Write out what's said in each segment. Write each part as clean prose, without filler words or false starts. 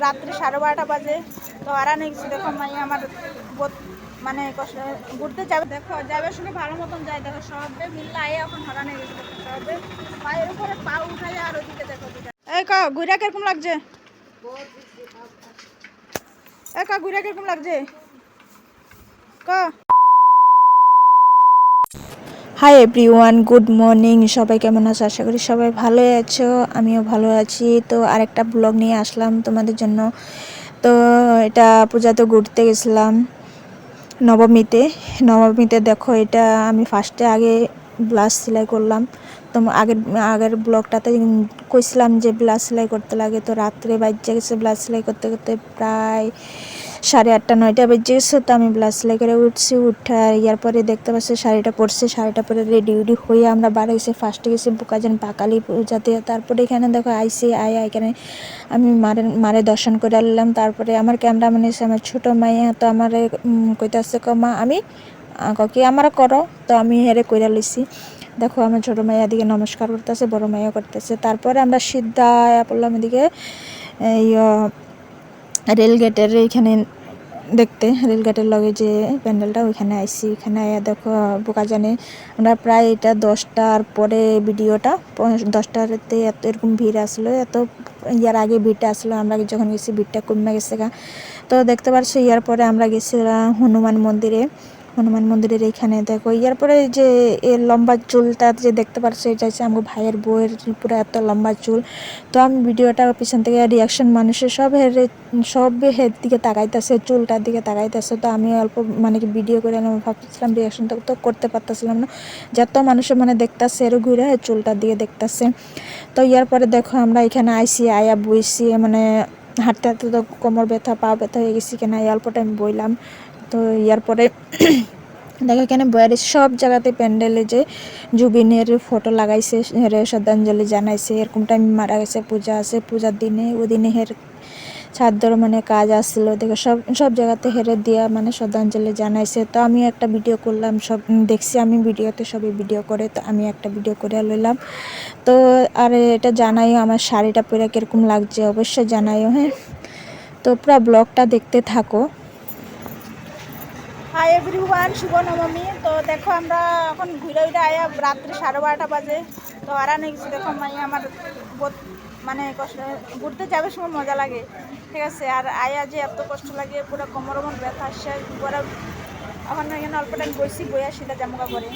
রাত্রি 12:30 বাজে। তো হারানো গেছি। দেখো মাইয়া আমার মানে ঘুরতে যাবে, দেখো যাবে শুনে ভালো মতন যায়। দেখো সবে মিল্লা আয়ে এখন হারানো গেছে। দেখো সবে পায়ের উপরে পা উঠাই আর ওদিকে দেখো এই ক ঘুরা কিরকম লাগছে? এই ক ঘুরা কিরকম লাগছে ক। Hi everyone, good morning. সবাই কেমন আছো? আশা করি সবাই ভালোই আছো, আমিও ভালো আছি। তো আরেকটা ব্লগ নিয়ে আসলাম তোমাদের জন্য। তো এটা পূজাতে ঘুরতে গেছিলাম নবমীতে। দেখো এটা আমি ফার্স্টে আগে ব্লাউজ সেলাই করলাম। তো আগের ব্লগটাতে কইছিলাম যে ব্লাউজ সেলাই করতে লাগে। তো রাত্রে বাজে গেছে ব্লাউজ সেলাই করতে করতে প্রায় 8:30 9টা বেজে গেছে। তো আমি ব্লাউজ সেলাই করে উঠা ইয়ার পরে দেখতে পাচ্ছি শাড়িটা পরছে। শাড়িটা পরে রেডি হয়ে আমরা বাড়ি গেছি। ফার্স্টে গেছি বোকাজান পাকালি পূজাতে। তারপরে এখানে দেখো আয়া এখানে আমি মারে দর্শন করে আনলাম। তারপরে আমার ক্যামেরাম্যান এসে আমার ছোটো মাইয়া তো আমার কইতাছে মা আমি কি আমার করো। তো আমি হেরে কইরা লিছি। দেখো আমার ছোটো মাইয়া দিকে নমস্কার করতেছে, বড় মাইয়া করতেছে। তারপরে আমরা সিদ্ধা পড়লাম এদিকে রেলগেটের এইখানে দেখতে, রেলগেটের লগে যে প্যান্ডেলটা ওইখানে আইসি। এখানে আয়া দেখো বোকাজানে আমরা প্রায় এটা 10টার পরে ভিডিওটা 10টাতে এত এরকম ভিড় আসলো। এত ইয়ার আগে ভিড়টা আসলো, আমরা যখন গেছি ভিড়টা কমে গেছে গা। তো দেখতে পাচ্ছি ইয়ার পরে আমরা গেছিলাম হনুমান মন্দিরের এখানে। দেখো ইয়ার পরে যে এর লম্বা চুলটা যে দেখতে পাচ্ছ এটা হচ্ছে আমার ভাইয়ের বউয়ের পুরো এত লম্বা চুল। তো আমি ভিডিওটা পিছন থেকে রিয়াকশন মানুষের সব হের দিকে তাকাইতেছে, চুলটার দিকে তাকাইতেছে। তো আমি অল্প মানে কি ভিডিও করে আমি ভাবছিলাম রিয়াকশন তো করতে পারতেছিলাম না, যত মানুষের মানে দেখতেছে এর ঘুরে চুলটার দিকে দেখতেছে। তো ইয়ার পরে দেখো আমরা এখানে আয়া বইছি, মানে হাঁটতে হাঁটতে তো কোমর ব্যথা পা ব্যথা হয়ে গেছি। কেন অল্প টাইম বইলাম। তো ইয়ার পরে দেখো এখানে বইয়ের সব জায়গাতে প্যান্ডেলে যে জুবিনের ফটো লাগাইছে, হেরে শ্রদ্ধাঞ্জলি জানাইছে। এরকম টাইম মারা গেছে, পূজা আছে, পূজার দিনে ওদিনে হের ছাদর মানে কাজ আসছিল। দেখো সব জায়গাতে হেরে দিয়া মানে শ্রদ্ধাঞ্জলি জানাইছে। তো আমি একটা ভিডিও করলাম, সব দেখছি আমি ভিডিওতে সবই ভিডিও করে। তো আমি একটা ভিডিও করে লইলাম। তো আর এটা জানাইও আমার শাড়িটা পরে কীরকম লাগছে অবশ্যই জানাইও। হ্যাঁ, তো পুরো ব্লগটা দেখতে থাকো। হাই এভরিওয়ান, শুভ নবমী। তো দেখো আমরা এখন ঘুরে আয়া রাত্রি 12:30 বাজে। তো হারানো গেছি। দেখো মাইয়া আমার মানে ঘুরতে যাবে সময় মজা লাগে, ঠিক আছে। আর আয়া যে এত কষ্ট লাগে, পুরো কোমর ব্যথা শেষ পুরো। এখন এখানে অল্প টাইম বসি, বইয়া সিধা জামুকা করে।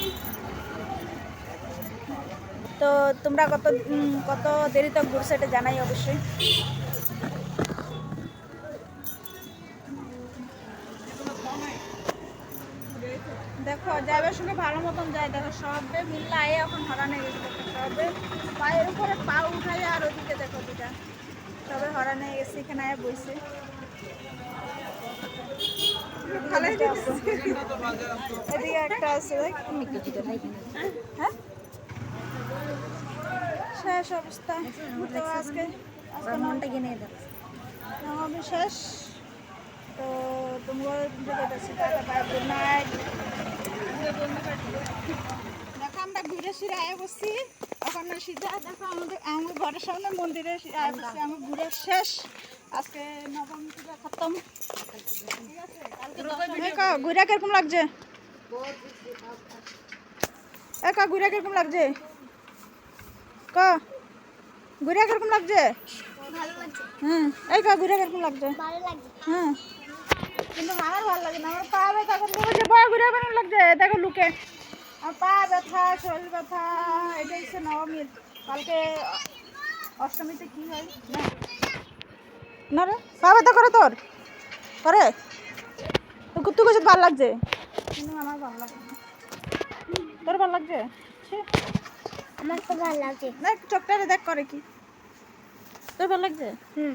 তো তোমরা কত দেরিতে ঘুরছে এটা জানাই অবশ্যই। দেখো যাবার সঙ্গে ভালো মতন যায়। দেখো সবে মিল্লা আয়ে এখন হরানো গেছে। দেখো সবে পায়ের উপরে পা উঠাই আর ওদিকে দেখো দুটা সবে হরানো গেছে। এখানে আয়ে বইছে। এদিকে একটা আছে হ্যাঁ শেষ অবস্থা। তো আজকে মনটা কিনে নবমী শেষ। তো তোমরা গুড নাইট। দেখো আমরা ঘুরে ফিরে আয়া বসছি। এখন সিধা দেখো আমাদের ঘরের সামনে মন্দিরে আয়া বসছি। আমি ঘুরে শেষ। আজকে নবমী পূজা খতম, ঠিক আছে। ঘুরে কিরকম লাগছে? ঘুরে কিরকম লাগছে? ঘুরে কিরকম লাগছে? হ্যাঁ, ঘুরে কিরকম লাগছে? হ্যাঁ, কিন্তু আমার ভালো লাগে না। আমার পা ব্যথা করতে বলছে, ঘুরে কেমন লাগছে? দেখো লুকে আমার পা ব্যথা, শরীর ব্যথা। এটা হচ্ছে নবমীর। কালকে অষ্টমীতে কি হয় না রে? পা ব্যথা করে তোর করে? তুই কিছু ভালো লাগছে, কিন্তু আমার ভালো লাগে না। তোর ভালো লাগছে? আমার তো ভালো লাগছে। দেখ চোখটা দেখ করে কি। তোর ভালো লাগছে? হুম।